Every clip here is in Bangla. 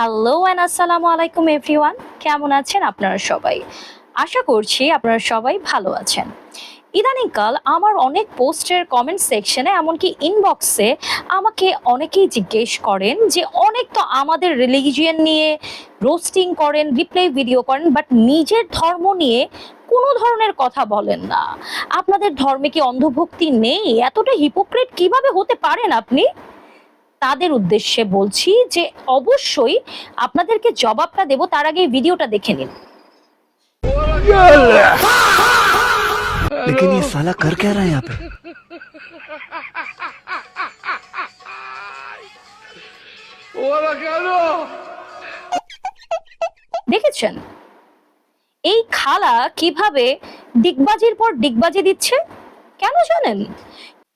হ্যালো অ্যান্ড আসসালামু আলাইকুম এভরিওয়ান, কেমন আছেন আপনারা সবাই? আশা করছি আপনারা সবাই ভালো আছেন। ইদানিংকাল আমার অনেক পোস্টের কমেন্ট সেকশনে এমনকি ইনবক্সে আমাকে অনেকেই জিজ্ঞেস করেন যে অনেক তো আমাদের রিলিজিয়ন নিয়ে রোস্টিং করেন, রিপ্লাই ভিডিও করেন, বাট নিজের ধর্ম নিয়ে কোনো ধরনের কথা বলেন না। আপনাদের ধর্মে কি অন্ধভক্তি নেই? এতটা হিপোক্রেট কিভাবে হতে পারেন আপনি? তাদের উদ্দেশ্যে বলছি যে অবশ্যই আপনাদেরকে জবাবটা দেব, তার আগে ভিডিওটা দেখে নিন। लेकिन ये साला कर क्या रहा है यहाँ पे? দেখেছেন এই খালা কিভাবে ডিগবাজির পর ডিগবাজি দিচ্ছে? কেন জানেন?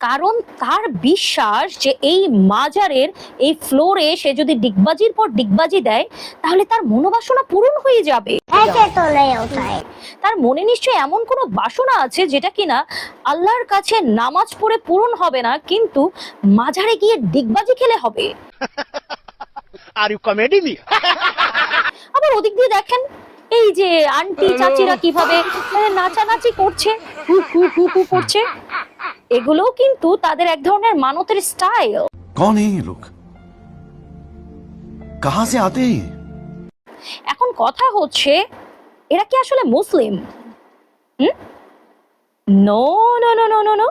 কারণ তার বিশ্বাস যে এই মাজারের এই ফ্লোরে সে যদি ডিগবাজির পর ডিগবাজি দেয় তাহলে তার মনোবাসনা পূরণ হয়ে যাবে। তার মনে নিশ্চয়ই এমন কোনো বাসনা আছে যেটা কিনা আল্লাহর কাছে নামাজ পড়ে পূরণ হবে না, কিন্তু মাজারে গিয়ে ডিগবাজি খেলে হবে। Are you comedy me? আবার ওদিক দিয়ে দেখেন এই যে আন্টি চাচিরা কিভাবে নাচানাচি করছে, হু হু হু হু করছে। এগুলোও কিন্তু তাদের এক ধরনের মানতের স্টাইল। कौन है ये लोग? कहाँ से आते हैं? এখন কথা হচ্ছে এরা কি আসলে মুসলিম? No no no no no no,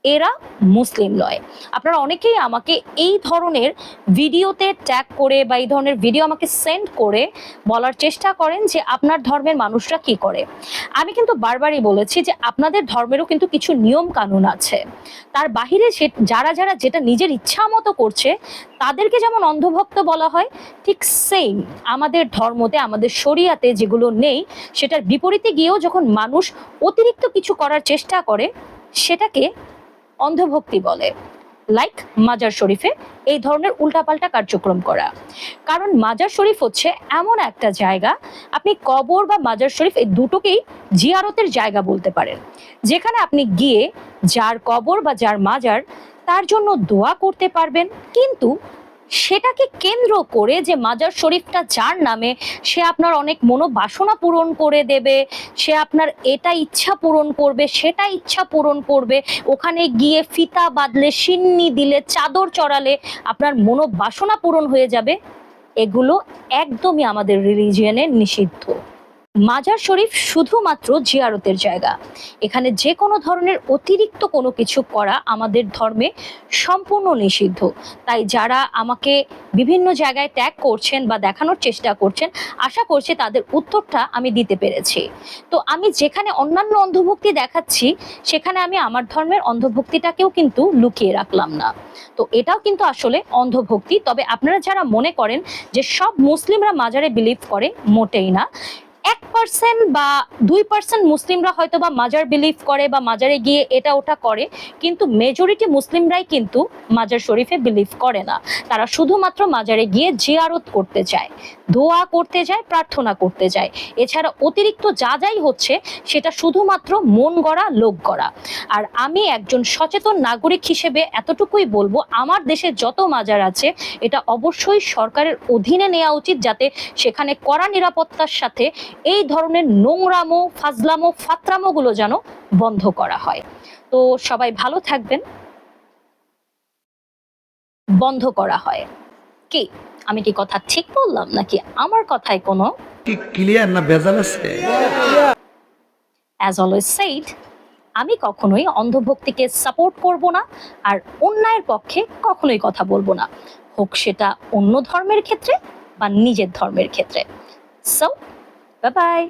এরা মুসলিম নয়। আপনারা অনেকেই আমাকে এই ধরনের ভিডিওতে ট্যাগ করে বা এই ধরনের ভিডিও আমাকে সেন্ড করে বলার চেষ্টা করেন যে আপনার ধর্মের মানুষরা কি করে। আমি কিন্তু বারবারই বলেছি যে আপনাদের ধর্মেরও কিন্তু কিছু নিয়ম কানুন আছে। তার বাহিরে যারা যারা যেটা নিজের ইচ্ছা মতো করছে তাদেরকে যেমন অন্ধভক্ত বলা হয়, ঠিক সেম আমাদের ধর্মতে, আমাদের শরিয়াতে যেগুলো নেই সেটার বিপরীতে গিয়েও যখন মানুষ অতিরিক্ত কিছু করার চেষ্টা করে সেটাকে অন্ধভক্তি বলে। লাইক মাজার শরীফে এই ধরনের উল্টাপাল্টা কার্যক্রম করা। কারণ মাজার শরীফ হচ্ছে এমন একটা জায়গা, আপনি কবর বা মাজার শরীফ এই দুটোকেই জিয়ারতের জায়গা বলতে পারেন, যেখানে আপনি গিয়ে যার কবর বা যার মাজার তার জন্য দোয়া করতে পারবেন। কিন্তু সেটাকে কেন্দ্র করে যে মাজার শরীফটা যার নামে, সে আপনার অনেক মনোবাসনা পূরণ করে দেবে, সে আপনার এটা ইচ্ছা পূরণ করবে, সেটা ইচ্ছা পূরণ করবে, ওখানে গিয়ে ফিতা বাঁধলে, সিন্নি দিলে, চাদর চড়ালে আপনার মনোবাসনা পূরণ হয়ে যাবে, এগুলো একদমই আমাদের রিলিজিয়নে নিষিদ্ধ। মাজার শরীফ শুধুমাত্র জিয়ারতের জায়গা। এখানে যে কোনো ধরনের অতিরিক্ত কোনো কিছু করা আমাদের ধর্মে সম্পূর্ণ নিষিদ্ধ। তাই যারা আমাকে বিভিন্ন জায়গায় ট্যাগ করছেন বা দেখানোর চেষ্টা করছেন, আশা করছি তাদের উত্তরটা আমি দিতে পেরেছি। তো আমি যেখানে অন্যান্য অন্ধভক্তি দেখাচ্ছি সেখানে আমি আমার ধর্মের অন্ধভক্তিটাকেও কিন্তু লুকিয়ে রাখলাম না। তো এটাও কিন্তু আসলে অন্ধভক্তি। তবে আপনারা যারা মনে করেন যে সব মুসলিমরা মাজারে বিলিভ করে, মোটেই না। 1% বা 2% মুসলিমরা হয়তো বা মাজার বিলিভ করে বা মাজারে গিয়ে এটা ওটা করে, কিন্তু মেজরিটি মুসলিমরাই কিন্তু মাজার শরীফে বিলিভ করে না। তারা শুধুমাত্র মাজারে গিয়ে জিয়ারত করতে যায়, দোয়া করতে যায়, প্রার্থনা করতে যায়। এছাড়া অতিরিক্ত যা যাই হচ্ছে সেটা শুধুমাত্র মন গড়া, লোক গড়া। আর আমি একজন সচেতন নাগরিক হিসেবে এতটুকুই বলবো, আমার দেশে যত মাজার আছে এটা অবশ্যই সরকারের অধীনে নেওয়া উচিত, যাতে সেখানে কড়া নিরাপত্তার সাথে এই ধরনের নোংরামো, ফাজলামো, ফাতরামো গুলো যেন বন্ধ করা হয়। তো সবাই ভালো থাকবেন। বন্ধ করা হয় কি? আমি কি কথা ঠিক বললাম নাকি আমার কথায় কোনো क्लियर ना बेजाल আছে? অ্যাজ অলওয়েজ সেইড, আমি কখনোই অন্ধভক্তিকে সাপোর্ট করব না, আর অন্যায়ের পক্ষে কখনোই কথা বলবো না, হোক সেটা অন্য ধর্মের ক্ষেত্রে বা নিজের ধর্মের ক্ষেত্রে। So bye bye.